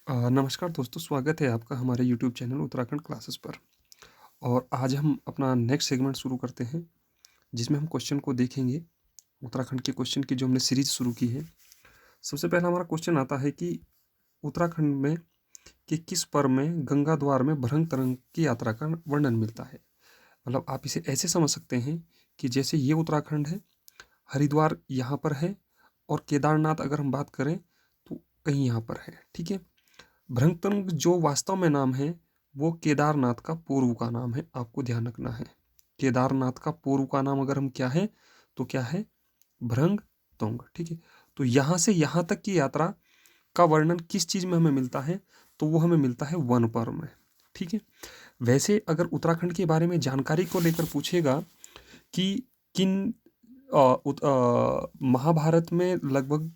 नमस्कार दोस्तों, स्वागत है आपका हमारे यूट्यूब चैनल उत्तराखंड क्लासेस पर। और आज हम अपना नेक्स्ट सेगमेंट शुरू करते हैं, जिसमें हम क्वेश्चन को देखेंगे। उत्तराखंड के क्वेश्चन की जो हमने सीरीज शुरू की है। सबसे पहला हमारा क्वेश्चन आता है कि उत्तराखंड में कि किस पर्व में गंगा द्वार में भ्रंग तरंग की यात्रा का वर्णन मिलता है। मतलब आप इसे ऐसे समझ सकते हैं कि जैसे ये उत्तराखंड है, हरिद्वार यहाँ पर है और केदारनाथ अगर हम बात करें तो कहीं यहाँ पर है। ठीक है। भ्रंगतंग जो वास्तव में नाम है वो केदारनाथ का पूर्व का नाम है, आपको ध्यान रखना है। केदारनाथ का पूर्व का नाम अगर हम क्या है तो क्या है, भ्रंगतुंग। ठीक है। तो यहाँ से यहाँ तक की यात्रा का वर्णन किस चीज़ में हमें मिलता है, तो वो हमें मिलता है वन पर्व में। ठीक है। वैसे अगर उत्तराखंड के बारे में जानकारी को लेकर पूछेगा कि किन महाभारत में लगभग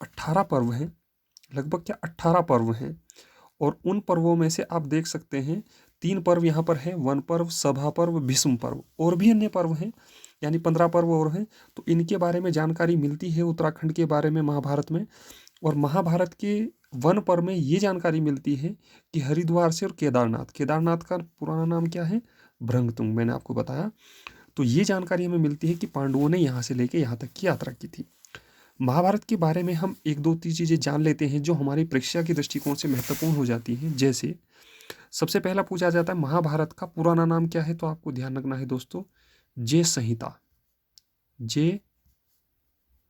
18 पर्व हैं, लगभग क्या 18 पर्व हैं। और उन पर्वों में से आप देख सकते हैं 3 पर्व यहाँ पर है, वन पर्व, सभा पर्व, भीष्म पर्व। और भी अन्य पर्व हैं, यानी 15 पर्व और हैं। तो इनके बारे में जानकारी मिलती है उत्तराखंड के बारे में महाभारत में। और महाभारत के वन पर्व में ये जानकारी मिलती है कि हरिद्वार से और केदारनाथ, केदारनाथ का पुराना नाम क्या है, भ्रंगतुंग, मैंने आपको बताया। तो ये जानकारी हमें मिलती है कि पांडवों ने यहाँ से लेके यहाँ तक की यात्रा की थी। महाभारत के बारे में हम एक दो तीन चीज़ें जान लेते हैं जो हमारी परीक्षा के दृष्टिकोण से महत्वपूर्ण हो जाती हैं। जैसे सबसे पहला पूछा जाता है महाभारत का पुराना नाम क्या है, तो आपको ध्यान रखना है दोस्तों, जय संहिता। जय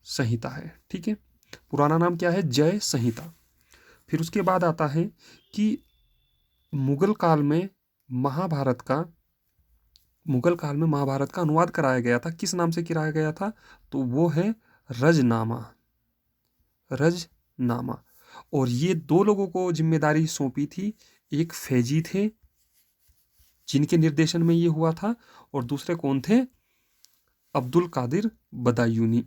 संहिता है। ठीक है। पुराना नाम क्या है, जय संहिता। फिर उसके बाद आता है कि मुगल काल में महाभारत का अनुवाद कराया गया था। किस नाम से कराया गया था, तो वो है रजनामा। रजनामा। और ये दो लोगों को जिम्मेदारी सौंपी थी। एक फैजी थे जिनके निर्देशन में ये हुआ था, और दूसरे कौन थे, अब्दुल कादिर बदायूनी।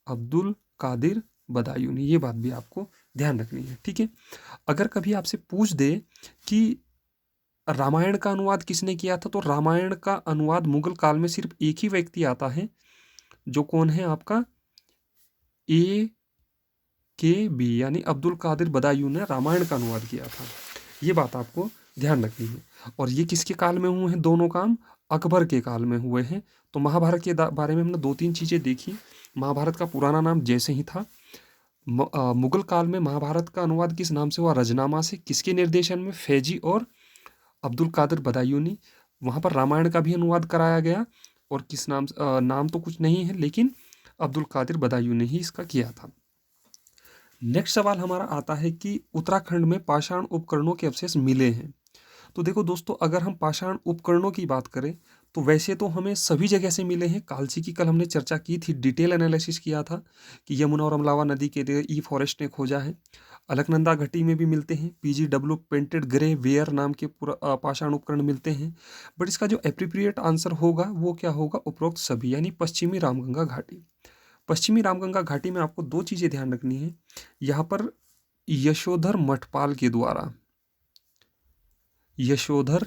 अब्दुल कादिर बदायूनी। ये बात भी आपको ध्यान रखनी है। ठीक है। अगर कभी आपसे पूछ दे कि रामायण का अनुवाद किसने किया था, तो रामायण का अनुवाद मुगल काल में सिर्फ एक ही व्यक्ति आता है, जो कौन है आपका, AKB यानी अब्दुल कादिर बदायूं ने रामायण का अनुवाद किया था। ये बात आपको ध्यान रखनी है। और ये किसके काल में हुए हैं, दोनों काम अकबर के काल में हुए हैं। तो महाभारत के बारे में हमने दो तीन चीज़ें देखी। महाभारत का पुराना नाम जैसे ही था। मुगल काल में महाभारत का अनुवाद किस नाम से हुआ, रजनामा से। किसके निर्देशन में, फैजी और अब्दुल कादिर बदायूनी। वहाँ पर रामायण का भी अनुवाद कराया गया, और किस नाम नाम तो कुछ नहीं है, लेकिन अब्दुल कादिर बदायूं ने ही इसका किया था। नेक्स्ट सवाल हमारा आता है कि उत्तराखंड में पाषाण उपकरणों के अवशेष मिले हैं। तो देखो दोस्तों, अगर हम पाषाण उपकरणों की बात करें तो वैसे तो हमें सभी जगह से मिले हैं। कालसी की कल हमने चर्चा की थी, डिटेल एनालिसिस किया था कि यमुना और अमलावा नदी के ई फॉरेस्ट ने खोजा है। अलकनंदा घाटी में भी मिलते हैं। PGW पेंटेड ग्रे वेयर नाम के पाषाण उपकरण मिलते हैं। बट इसका जो एप्रोप्रिएट आंसर होगा वो क्या होगा, उपरोक्त सभी, यानी पश्चिमी रामगंगा घाटी। पश्चिमी रामगंगा घाटी में आपको दो चीज़ें ध्यान रखनी है। यहाँ पर यशोधर मठपाल के द्वारा, यशोधर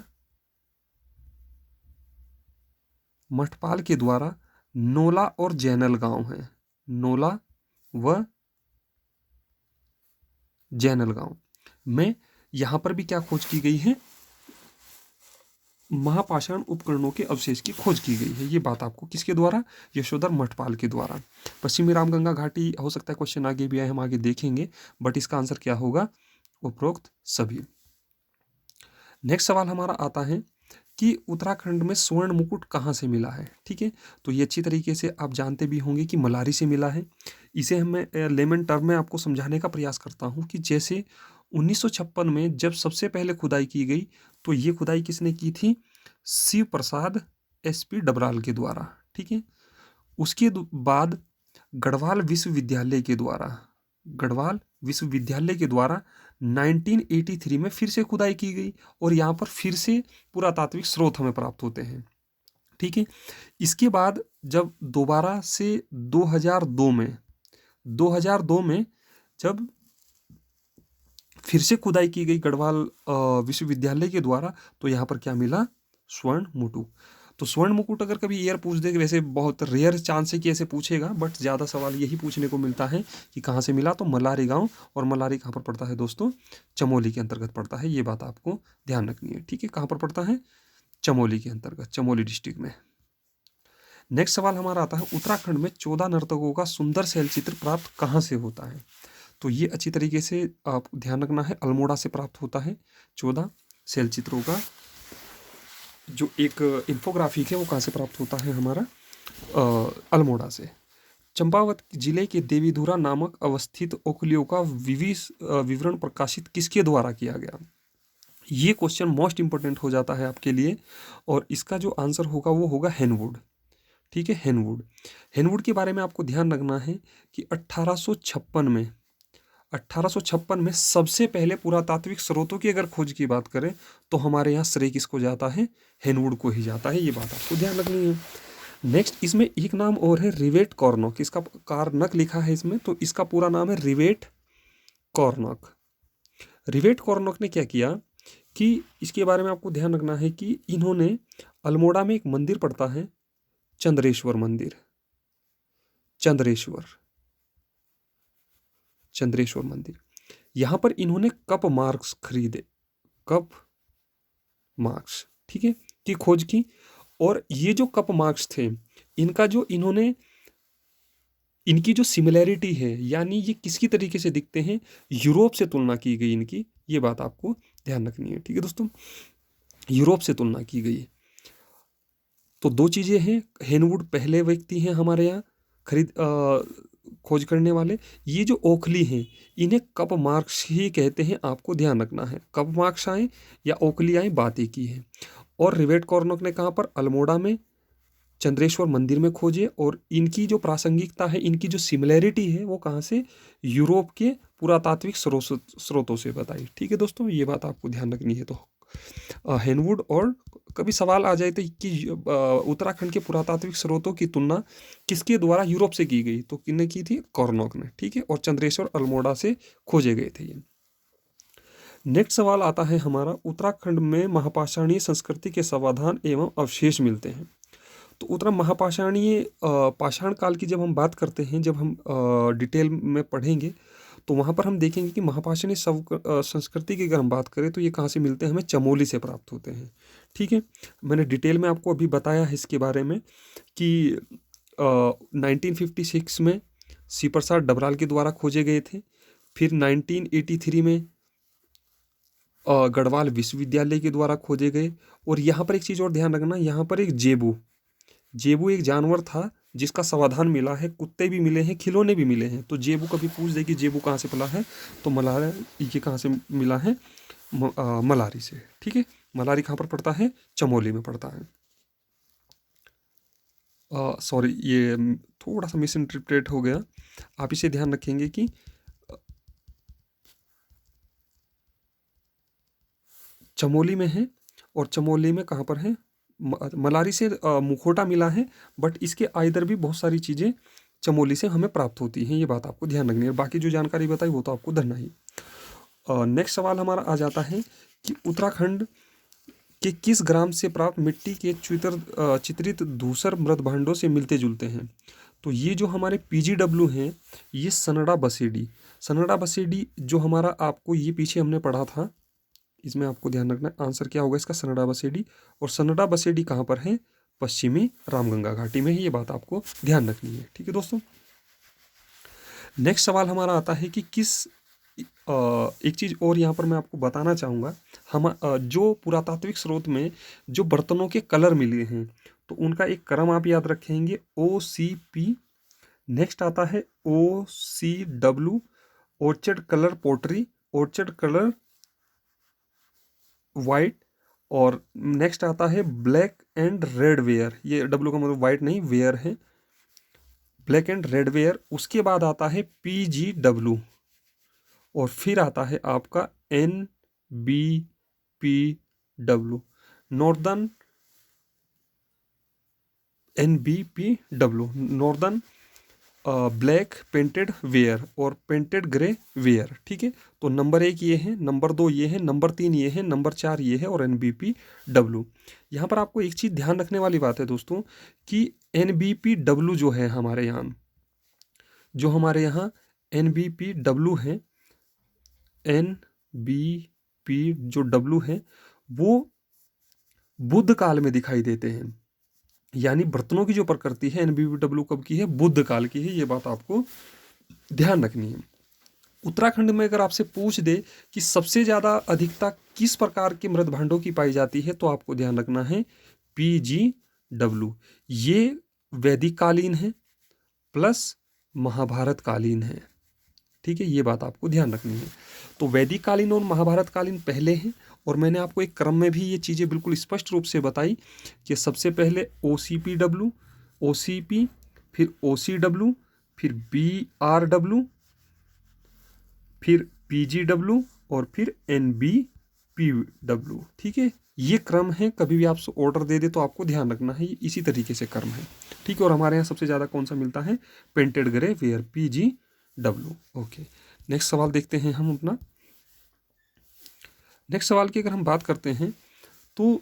मठपाल के द्वारा नोला और जैनल गांव है। नोला व जैनल गांव में यहाँ पर भी क्या खोज की गई है, महापाषाण उपकरणों के अवशेष की खोज की गई है। ये बात आपको किसके द्वारा, यशोधर मठपाल के द्वारा। पश्चिमी रामगंगा घाटी, हो सकता है क्वेश्चन आगे भी आए, हम आगे देखेंगे, बट इसका आंसर क्या होगा, उपरोक्त सभी। नेक्स्ट सवाल हमारा आता है कि उत्तराखंड में स्वर्ण मुकुट कहाँ से मिला है। ठीक है। तो ये अच्छी तरीके से आप जानते भी होंगे कि मलारी से मिला है। इसे मैं लेमन टर्म में आपको समझाने का प्रयास करता हूँ कि जैसे 1956 में जब सबसे पहले खुदाई की गई, तो ये खुदाई किसने की थी, शिव प्रसाद SP डबराल के द्वारा। ठीक है। उसके बाद गढ़वाल विश्वविद्यालय के द्वारा, गढ़वाल विश्वविद्यालय के द्वारा 1983 में फिर से खुदाई की गई, और यहाँ पर फिर से पुरातात्विक स्रोत हमें प्राप्त होते हैं। ठीक है। इसके बाद जब दोबारा से 2002 में जब फिर से खुदाई की गई गढ़वाल विश्वविद्यालय के द्वारा, तो यहाँ पर क्या मिला, स्वर्ण मुकुट। तो स्वर्ण मुकुट अगर कभी ईयर पूछ दे, वैसे बहुत रेयर चांस है कि ऐसे पूछेगा, बट ज़्यादा सवाल यही पूछने को मिलता है कि कहाँ से मिला, तो मलारी गांव। और मलारी कहाँ पर पड़ता है दोस्तों? चमोली के अंतर्गत पड़ता है। ये बात आपको ध्यान रखनी है, ठीक है। कहाँ पर पड़ता है? चमोली के अंतर्गत, चमोली डिस्ट्रिक्ट में। नेक्स्ट सवाल हमारा आता है, उत्तराखंड में 14 नर्तकों का सुंदर शैलचित्र प्राप्त कहाँ से होता है? तो ये अच्छी तरीके से आप ध्यान रखना है, अल्मोड़ा से प्राप्त होता है 14 शैलचित्रों का जो एक इन्फोग्राफिक है, वो कहाँ से प्राप्त होता है? हमारा अल्मोड़ा से। चंपावत जिले के देवीधुरा नामक अवस्थित ओखलियों का विवरण प्रकाशित किसके द्वारा किया गया? ये क्वेश्चन मोस्ट इंपोर्टेंट हो जाता है आपके लिए, और इसका जो आंसर होगा वो होगा हेनवुड, ठीक है, हेनवुड। हेनवुड के बारे में आपको ध्यान रखना है कि 1856 में सबसे पहले पुरातात्विक स्रोतों की अगर खोज की बात करें तो हमारे यहाँ श्रेय किसको जाता है? हेनवुड को ही जाता है। ये बात आपको ध्यान रखनी है। नेक्स्ट इसमें एक नाम और है, रिवेट कॉर्नॉक। इसका कारनक लिखा है इसमें, तो इसका पूरा नाम है रिवेट कॉर्नॉक। रिवेट कॉर्नॉक ने क्या किया कि इसके बारे में आपको ध्यान रखना है कि इन्होंने अल्मोड़ा में एक मंदिर पड़ता है, चंद्रेश्वर मंदिर, चंद्रेश्वर मंदिर। यहां पर इन्होंने कप मार्क्स खरीदे, कप मार्क्स, ठीक है, की खोज की। और ये जो कप मार्क्स थे, इनका जो इन्होंने इनकी जो सिमिलैरिटी है, यानी ये किसकी तरीके से दिखते हैं, यूरोप से तुलना की गई इनकी। ये बात आपको ध्यान रखनी है, ठीक है दोस्तों, यूरोप से तुलना की गई है। तो दो चीज़ें हैं, हेनवुड पहले व्यक्ति हैं हमारे यहाँ खोज करने वाले। ये जो ओखली हैं, इन्हें कप मार्क्स ही कहते हैं, आपको ध्यान रखना है। कप मार्क्स आए या ओखली आए, बात एक ही है। और रिवेट कॉर्नॉक ने कहाँ पर? अल्मोड़ा में चंद्रेश्वर मंदिर में खोजे। और इनकी जो प्रासंगिकता है, इनकी जो सिमिलैरिटी है, वो कहाँ से? यूरोप के पुरातात्विक स्रोतों से बताई, ठीक है दोस्तों, ये बात आपको ध्यान रखनी है। तो हेनवुड, और कभी सवाल आ जाए तो कि उत्तराखंड के पुरातात्विक स्रोतों की तुलना किसके द्वारा यूरोप से की गई, तो किसने की थी? कॉर्नॉक ने, ठीक है। और चंद्रेश्वर अल्मोड़ा से खोजे गए थे ये। नेक्स्ट सवाल आता है हमारा, उत्तराखंड में महापाषाणीय संस्कृति के समाधान एवं अवशेष मिलते हैं। तो उत्तरा महापाषाणीय पाषाण काल की जब हम बात करते हैं, जब हम डिटेल में पढ़ेंगे, तो वहाँ पर हम देखेंगे कि महापाषाणी संस्कृति की अगर हम बात करें तो ये कहाँ से मिलते हैं? हमें चमोली से प्राप्त होते हैं, ठीक है। मैंने डिटेल में आपको अभी बताया है इसके बारे में कि 1956 में सी प्रसाद डबराल के द्वारा खोजे गए थे। फिर 1983 में गढ़वाल विश्वविद्यालय के द्वारा खोजे गए। और यहाँ पर एक चीज़ और ध्यान रखना, यहाँ पर एक जेबू एक जानवर था जिसका समाधान मिला है, कुत्ते भी मिले हैं, खिलौने भी मिले हैं। तो जेबू कभी पूछ दे कि जेबू कहाँ से पला है, तो मलारी, ये कहाँ से मिला है? मलारी से, ठीक है। मलारी कहाँ पर पड़ता है? चमोली में पड़ता है। सॉरी, ये थोड़ा सा मिस इंटरप्रेट हो गया। आप इसे ध्यान रखेंगे कि चमोली में है, और चमोली में कहाँ पर है? मलारी से मुखोटा मिला है, बट इसके आइदर भी बहुत सारी चीज़ें चमोली से हमें प्राप्त होती हैं। ये बात आपको ध्यान रखनी है। बाकी जो जानकारी बताई वो तो आपको धरना ही। नेक्स्ट सवाल हमारा आ जाता है कि उत्तराखंड के किस ग्राम से प्राप्त मिट्टी के चित्रित धूसर मृद भांडों से मिलते जुलते हैं? तो ये जो हमारे PGW हैं, ये सनड़ा बसेडी जो हमारा, आपको ये पीछे हमने पढ़ा था, इसमें आपको ध्यान रखना है आंसर क्या होगा इसका? सनड़ा बसेडी। और सनड़ा बसेडी कहाँ पर है? पश्चिमी रामगंगा घाटी में है। ये बात आपको ध्यान रखनी है, ठीक है दोस्तों। नेक्स्ट सवाल हमारा आता है कि एक चीज़ और यहाँ पर मैं आपको बताना चाहूँगा, हम जो पुरातात्विक स्रोत में जो बर्तनों के कलर मिले हैं, तो उनका एक क्रम आप याद रखेंगे, OCP। नेक्स्ट आता है OCW, ऑर्चर्ड कलर पोट्री, ऑर्चर्ड कलर वाइट। और नेक्स्ट आता है ब्लैक एंड रेड वेयर। ये W का मतलब वाइट नहीं, वेयर है, ब्लैक एंड रेड वेयर। उसके बाद आता है PGW, और फिर आता है आपका NBPW, northern NBPW, northern black painted ware और पेंटेड ग्रे वेयर, ठीक है। तो नंबर 1 ये है, नंबर 2 ये है, नंबर 3 ये है, नंबर 4 ये है और NBPW। यहाँ पर आपको एक चीज़ ध्यान रखने वाली बात है दोस्तों कि NBPW जो है हमारे यहाँ, जो हमारे यहाँ NBPW है, NBP जो W है वो बुद्ध काल में दिखाई देते हैं। यानी बर्तनों की जो प्रकृति है NBPW कब की है? बुद्ध काल की है। ये बात आपको ध्यान रखनी है। उत्तराखंड में अगर आपसे पूछ दे कि सबसे ज़्यादा अधिकता किस प्रकार के मृद भांडों की पाई जाती है, तो आपको ध्यान रखना है PGW। ये वैदिक कालीन है प्लस महाभारत कालीन है, ठीक है। ये बात आपको ध्यान रखनी है। तो वैदिक कालीन और महाभारत कालीन पहले हैं और मैंने आपको एक क्रम में भी ये चीज़ें बिल्कुल स्पष्ट रूप से बताई कि सबसे पहले OCPW, OCP, फिर OCW, फिर BRW, फिर PGW और फिर NBPW, ठीक है। ये क्रम है, कभी भी आपसे ऑर्डर दे दे तो आपको ध्यान रखना है, ये इसी तरीके से क्रम है, ठीक है। और हमारे यहाँ सबसे ज़्यादा कौन सा मिलता है? Painted grey ware, PGW। Okay, next सवाल देखते हैं हम अपना। नेक्स्ट सवाल की अगर हम बात करते हैं तो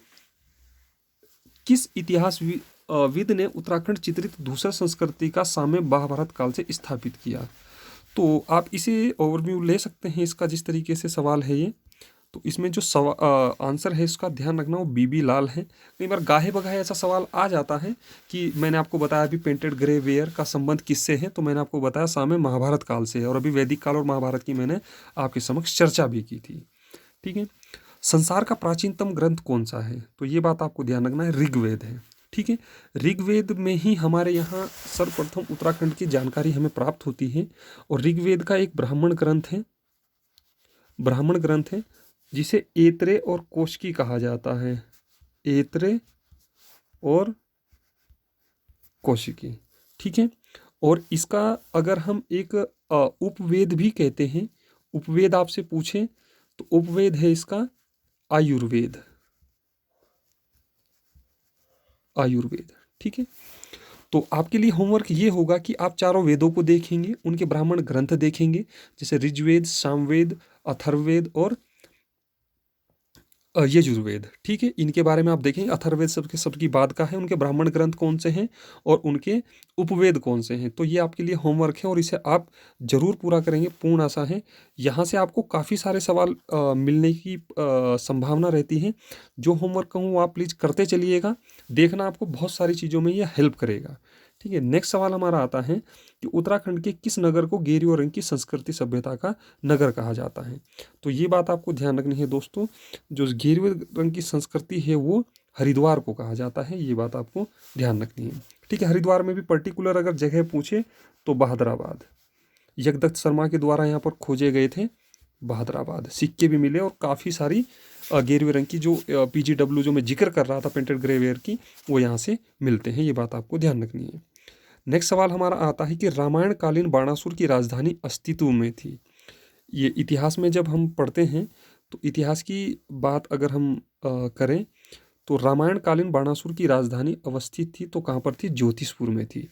किस इतिहासविद ने उत्तराखंड चित्रित धूसर संस्कृति का साम्य महाभारत काल से स्थापित किया? तो आप इसे ओवरव्यू ले सकते हैं इसका, जिस तरीके से सवाल है ये। तो इसमें जो आंसर है इसका ध्यान रखना वो BB लाल है। कई बार गाहे बगाहे ऐसा सवाल आ जाता है कि मैंने आपको बताया अभी पेंटेड ग्रे वेयर का संबंध किससे है, तो मैंने आपको बताया साम्य महाभारत काल से है और अभी वैदिक काल और महाभारत की मैंने आपके समक्ष चर्चा भी की थी, ठीक है। संसार का प्राचीनतम ग्रंथ कौन सा है? तो ये बात आपको ध्यान रखना है, ऋग्वेद है, ठीक है। ऋग्वेद में ही हमारे यहाँ सर्वप्रथम उत्तराखंड की जानकारी हमें प्राप्त होती है और ऋग्वेद का एक ब्राह्मण ग्रंथ है जिसे ऐत्रेय और कौशिकी कहा जाता है। ऐत्रेय और कौशिकी, ठीक है। और इसका अगर हम एक उपवेद भी कहते हैं, उपवेद आपसे पूछें तो उपवेद है इसका आयुर्वेद, ठीक है। तो आपके लिए होमवर्क ये होगा कि आप चारों वेदों को देखेंगे, उनके ब्राह्मण ग्रंथ देखेंगे, जैसे ऋग्वेद, सामवेद, अथर्ववेद और यजुर्वेद, ठीक है। इनके बारे में आप देखेंगे। अथर्ववेद सबकी बाद का है, उनके ब्राह्मण ग्रंथ कौन से हैं और उनके उपवेद कौन से हैं। तो ये आपके लिए होमवर्क है और इसे आप जरूर पूरा करेंगे, पूर्ण आशा है। यहाँ से आपको काफ़ी सारे सवाल मिलने की संभावना रहती है। जो होमवर्क कहूँ वो आप प्लीज़ करते चलिएगा, देखना आपको बहुत सारी चीज़ों में यह हेल्प करेगा, ठीक है। नेक्स्ट सवाल हमारा आता है कि उत्तराखंड के किस नगर को गेरुआ रंग की संस्कृति सभ्यता का नगर कहा जाता है? तो ये बात आपको ध्यान रखनी है दोस्तों, जो गेरुआ रंग की संस्कृति है वो हरिद्वार को कहा जाता है, ये बात आपको ध्यान रखनी है, ठीक है। हरिद्वार में भी पर्टिकुलर अगर जगह पूछे तो बहादुराबाद, यज्ञदत्त शर्मा के द्वारा यहाँ पर खोजे गए थे बहादुराबाद, सिक्के भी मिले और काफ़ी सारी गेरुए रंग की जो PGW जो मैं जिक्र कर रहा था पेंटेड ग्रे वेयर की, वो यहाँ से मिलते हैं, ये बात आपको ध्यान रखनी है। नेक्स्ट सवाल हमारा आता है कि रामायण कालीन बाणासुर की राजधानी अस्तित्व में थी। ये इतिहास में जब हम पढ़ते हैं तो इतिहास की बात अगर हम करें तो रामायण कालीन बाणासुर की राजधानी अवस्थित थी, तो कहाँ पर थी? ज्योतिषपुर में थी।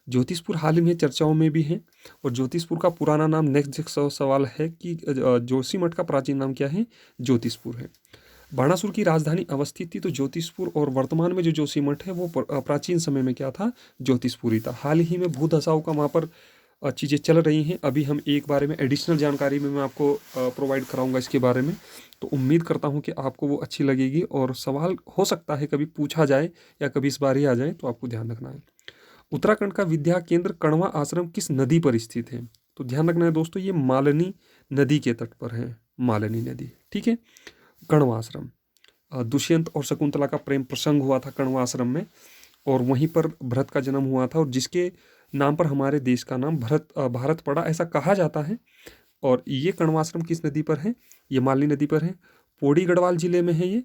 ज्योतिषपुर हाल ही में चर्चाओं में भी है और ज्योतिषपुर का पुराना नाम, नेक्स्ट सवाल है कि जोशीमठ का प्राचीन नाम क्या है? ज्योतिषपुर है। बाणासुर की राजधानी अवस्थित थी तो ज्योतिषपुर, और वर्तमान में जो जोशीमठ है वो प्राचीन समय में क्या था? ज्योतिषपुरी था। हाल ही में भू धसाव का वहाँ पर चीज़ें चल रही हैं, अभी हम एक बारे में एडिशनल जानकारी में मैं आपको प्रोवाइड कराऊंगा इसके बारे में। तो उम्मीद करता हूँ कि आपको वो अच्छी लगेगी और सवाल हो सकता है कभी पूछा जाए या कभी इस बार ही आ जाए, तो आपको ध्यान रखना है। उत्तराखंड का विद्या केंद्र कण्वा आश्रम किस नदी पर स्थित है? तो ध्यान रखना है दोस्तों, ये मालिनी नदी के तट पर है, मालिनी नदी, ठीक है। कण्वा आश्रम, दुष्यंत और शकुंतला का प्रेम प्रसंग हुआ था कण्वा आश्रम में और वहीं पर भरत का जन्म हुआ था और जिसके नाम पर हमारे देश का नाम भारत पड़ा, ऐसा कहा जाता है। और ये कण्वा आश्रम किस नदी पर है? ये मालिनी नदी पर है, पौड़ी गढ़वाल जिले में है ये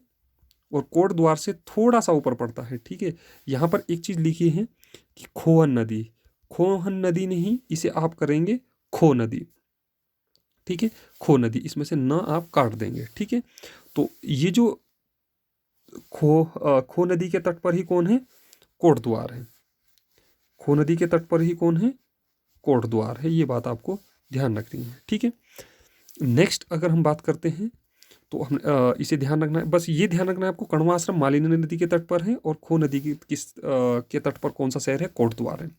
और कोट द्वार से थोड़ा सा ऊपर पड़ता है, ठीक है। यहाँ पर एक चीज़ लिखी है कि खोहन नदी, खोहन नदी नहीं, इसे आप करेंगे खो नदी, ठीक है। खो नदी, इसमें से न आप काट देंगे, ठीक है। तो ये जो खो नदी के तट पर ही कौन है? कोटद्वार है। खो नदी के तट पर ही कौन है? कोट द्वार है। ये बात आपको ध्यान रखनी है, ठीक है। नेक्स्ट अगर हम बात करते हैं तो हम इसे ध्यान रखना है, बस ये ध्यान रखना है आपको, कण्वा आश्रम मालिनी नदी के तट पर है और खो नदी की के तट पर कौन सा शहर है, कोट द्वार है।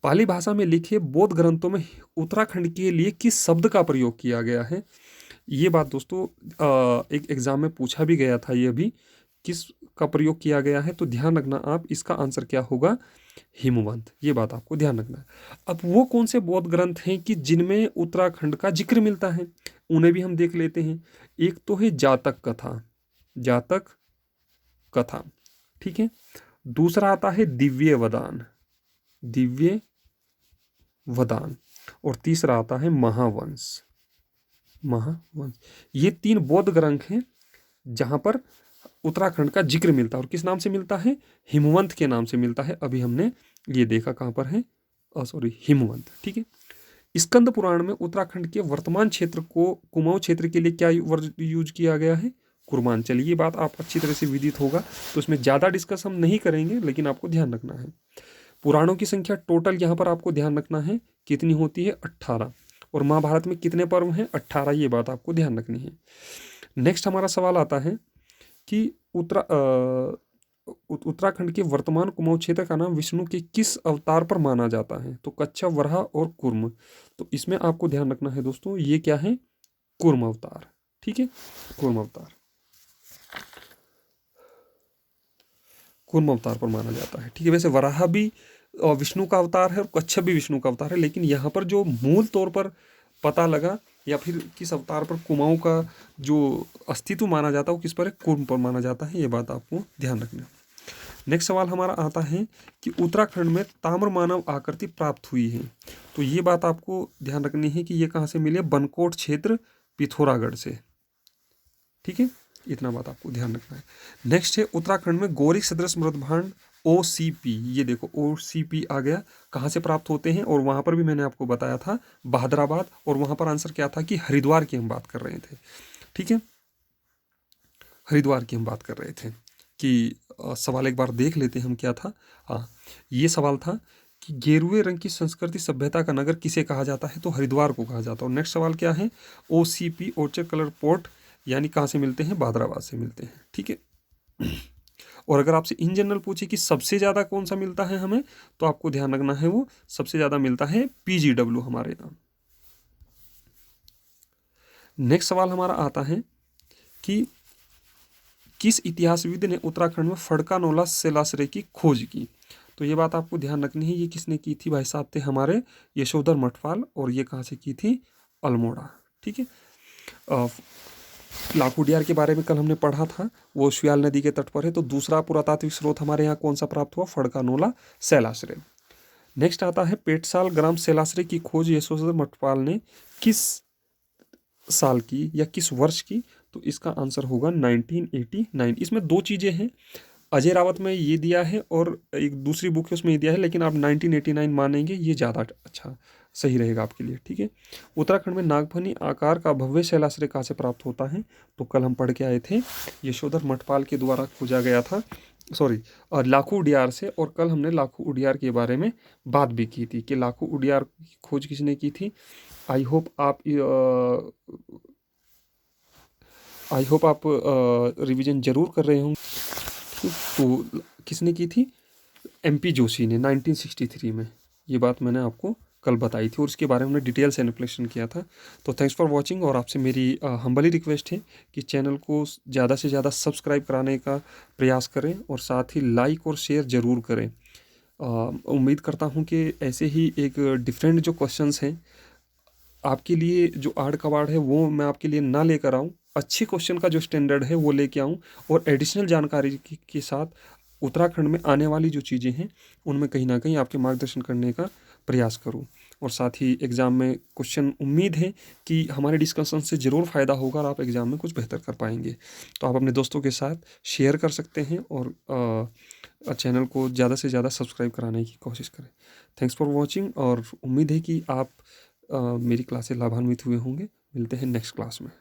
पाली भाषा में लिखे बौद्ध ग्रंथों में उत्तराखंड के लिए किस शब्द का प्रयोग किया गया है। ये बात दोस्तों एक एग्जाम में पूछा भी गया था, ये भी किस का प्रयोग किया गया है, तो ध्यान रखना आप, इसका आंसर क्या होगा, हिमवंत। ये बात आपको ध्यान रखना है। अब वो कौन से बौद्ध ग्रंथ हैं कि जिनमें उत्तराखंड का जिक्र मिलता है, उन्हें भी हम देख लेते हैं। एक तो है जातक कथा, जातक कथा, ठीक है। दूसरा आता है दिव्य वदान, दिव्य वदान, और तीसरा आता है महावंश, महावंश। ये 3 बौद्ध ग्रंथ हैं जहां पर उत्तराखंड का जिक्र मिलता है, और किस नाम से मिलता है, हिमवंत के नाम से मिलता है। अभी हमने ये देखा कहां पर है, हिमवंत, ठीक है। स्कंद पुराण में उत्तराखंड के वर्तमान क्षेत्र को कुमाऊं क्षेत्र के लिए क्या वर्ड यूज किया गया है, कुर्मांचल। ये बात आप अच्छी तरह से विदित होगा, तो इसमें ज़्यादा डिस्कस हम नहीं करेंगे, लेकिन आपको ध्यान रखना है। पुराणों की संख्या टोटल यहाँ पर आपको ध्यान रखना है कितनी होती है, 18, और महाभारत में कितने पर्व हैं, 18। ये बात आपको ध्यान रखनी है। नेक्स्ट हमारा सवाल आता है कि उत्तराखंड के वर्तमान कुमाऊं क्षेत्र का नाम विष्णु के किस अवतार पर माना जाता है, तो कच्छप, वराह और कूर्म। तो इसमें आपको ध्यान रखना है दोस्तों, ये क्या है, कूर्म अवतार, ठीक है, कूर्म अवतार, कूर्म अवतार पर माना जाता है, ठीक है। वैसे वराह भी विष्णु का अवतार है और कच्छप भी विष्णु का अवतार है, लेकिन यहाँ पर जो मूल तौर पर पता लगा या फिर किस अवतार पर कुमाऊं का जो अस्तित्व माना जाता है वो किस पर है, कूर्म पर माना जाता है। ये बात आपको ध्यान रखना। नेक्स्ट सवाल हमारा आता है कि उत्तराखंड में ताम्र मानव आकृति प्राप्त हुई है, तो ये बात आपको ध्यान रखनी है कि ये कहाँ से मिले, बनकोट क्षेत्र पिथौरागढ़ से, ठीक है। इतना बात आपको ध्यान रखना है। नेक्स्ट है उत्तराखंड में गौरिक सदृश मृदभांड OCP, ये देखो OCP आ गया, कहाँ से प्राप्त होते हैं, और वहाँ पर भी मैंने आपको बताया था बहादुराबाद, और वहाँ पर आंसर क्या था कि हरिद्वार की हम बात कर रहे थे, ठीक है, हरिद्वार की हम बात कर रहे थे। कि सवाल एक बार देख लेते हैं हम क्या था। हाँ, ये सवाल था कि गेरुए रंग की संस्कृति सभ्यता का नगर किसे कहा जाता है, तो हरिद्वार को कहा जाता है। और नेक्स्ट सवाल क्या है, OCP ऑर्चर्ड कलर पोर्ट यानी कहाँ से मिलते हैं, बहादुराबाद से मिलते हैं, ठीक है। और अगर आपसे इन जनरल पूछे कि सबसे ज़्यादा कौन सा मिलता है हमें, तो आपको ध्यान रखना है वो सबसे ज़्यादा मिलता है PGW हमारे यहाँ। नेक्स्ट सवाल हमारा आता है कि किस इतिहासविद ने उत्तराखंड में फड़का-नौला शैलाश्रय की खोज की, तो ये बात आपको ध्यान रखनी है। ये किसने की थी, भाई साहब थे हमारे यशोधर मठपाल, और ये कहाँ से की थी, अल्मोड़ा, ठीक है। लाखोडियार के बारे में कल हमने पढ़ा था, वो श्याल नदी के तट पर है। तो दूसरा पुरातात्विक स्रोत हमारे यहाँ कौन सा प्राप्त हुआ, फड़का-नौला शैलाश्रय। नेक्स्ट आता है पेटसाल ग्राम शैलाश्रय की खोज यशोधर मठपाल ने किस साल की या किस वर्ष की, तो इसका आंसर होगा 1989। इसमें 2 चीज़ें हैं, अजय रावत में ये दिया है और एक दूसरी बुक है उसमें ये दिया है, लेकिन आप 1989 मानेंगे ये ज़्यादा अच्छा सही रहेगा आपके लिए, ठीक है। उत्तराखंड में नागफनी आकार का भव्य शैलाश्रय कहाँ से प्राप्त होता है, तो कल हम पढ़ के आए थे यशोधर मठपाल के द्वारा खोजा गया था, और लाखू उडियार से। और कल हमने लाखू उडियार के बारे में बात भी की थी कि लाखू उडियार की खोज किसने की थी। आई होप आप रिवीजन जरूर कर रहे होंगे। तो किसने की थी, MP जोशी ने 1963 में। ये बात मैंने आपको कल बताई थी और उसके बारे में हमने डिटेल से एनालिसिस किया था। तो थैंक्स फॉर वाचिंग, और आपसे मेरी हम्बली रिक्वेस्ट है कि चैनल को ज़्यादा से ज़्यादा सब्सक्राइब कराने का प्रयास करें और साथ ही लाइक और शेयर ज़रूर करें। उम्मीद करता हूँ कि ऐसे ही एक डिफरेंट जो क्वेश्चंस हैं आपके लिए, जो आड़ कबाड़ है वो मैं आपके लिए ना लेकर आऊँ, अच्छे क्वेश्चन का जो स्टैंडर्ड है वो लेके आऊँ, और एडिशनल जानकारी के साथ उत्तराखंड में आने वाली जो चीज़ें हैं उनमें कहीं ना कहीं आपके मार्गदर्शन करने का प्रयास करूं। और साथ ही एग्ज़ाम में क्वेश्चन उम्मीद है कि हमारे डिस्कशन से ज़रूर फ़ायदा होगा और आप एग्ज़ाम में कुछ बेहतर कर पाएंगे। तो आप अपने दोस्तों के साथ शेयर कर सकते हैं और चैनल को ज़्यादा से ज़्यादा सब्सक्राइब कराने की कोशिश करें। थैंक्स फॉर वॉचिंग, और उम्मीद है कि आप मेरी क्लास से लाभान्वित हुए होंगे। मिलते हैं नेक्स्ट क्लास में।